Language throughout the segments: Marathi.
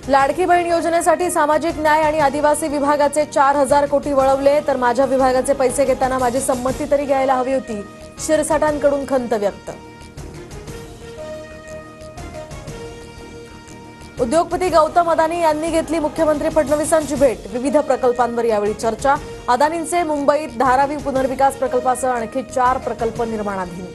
लाडकी बहीण योजनेसाठी सामाजिक न्याय आणि आदिवासी विभागाचे 4,000 कोटी वळवले, तर माझ्या विभागाचे पैसे घेताना माझी संमती तरी घ्यायला हवी होती. शिरसाटांकडून खंत व्यक्त. उद्योगपती गौतम अदानी यांनी घेतली मुख्यमंत्री फडणवीसांची भेट. विविध प्रकल्पांवर यावेळी चर्चा. अदानींचे मुंबईत धारावी पुनर्विकास प्रकल्पासह आणखी 4 प्रकल्प निर्माणाधीन.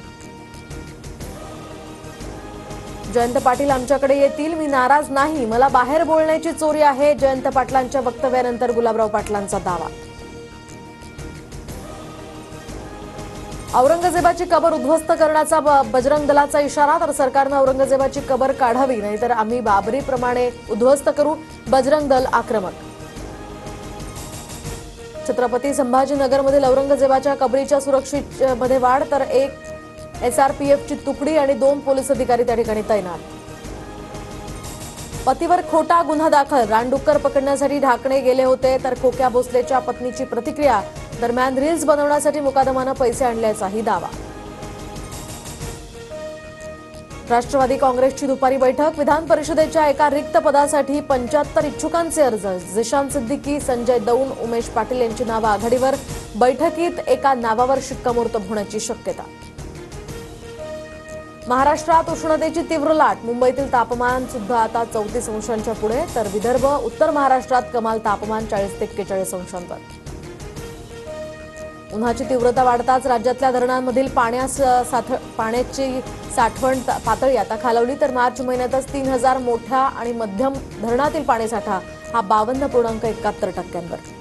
जयंत पाटील आमच्याकडे येतील, मी नाराज नाही, मला बाहेर बोलण्याची चोरी आहे. जयंत पाटलांच्या वक्तव्यानंतर गुलाबराव पाटलांचा दावा. औरंगजेबाची कबर उद्ध्वस्त करण्याचा बजरंग दलाचा इशारा. तर सरकारनं औरंगजेबाची कबर काढावी, नाहीतर आम्ही बाबरीप्रमाणे उद्ध्वस्त करू. बजरंग दल आक्रमक. छत्रपती संभाजीनगरमधील औरंगजेबाच्या कबरीच्या सुरक्षेमध्ये वाढ. तर एक SRPFची तुकडी आणि 2 पोलीस अधिकारी त्या ठिकाणी तैनात. पतीवर खोटा गुन्हा दाखल. रानडुक्कर पकडण्यासाठी ढाकणे गेले होते, तर खोक्या भोसलेच्या पत्नीची प्रतिक्रिया. दरम्यान रील्स बनवण्यासाठी मुकादमानं पैसे आणल्याचाही दावा. राष्ट्रवादी काँग्रेसची दुपारी बैठक. विधान परिषदेच्या एका रिक्त पदासाठी 75 इच्छुकांचे अर्ज. झिशान सिद्दीकी, संजय दौंड, उमेश पाटील यांची नावं आघाडीवर. बैठकीत एका नावावर शिक्कामोर्तब होण्याची शक्यता. महाराष्ट्रात उष्णतेची तीव्र लाट. मुंबईतील तापमान सुद्धा आता 34 अंशांच्या पुढे. तर विदर्भ, उत्तर महाराष्ट्रात कमाल तापमान 40 ते 41 अंशांवर. उन्हाची तीव्रता वाढताच राज्यातल्या धरणांमधील पाण्याची साठवण पातळी आता खालावली. तर मार्च महिन्यातच 3,000 मोठ्या आणि मध्यम धरणातील पाणीसाठा हा 52.71%.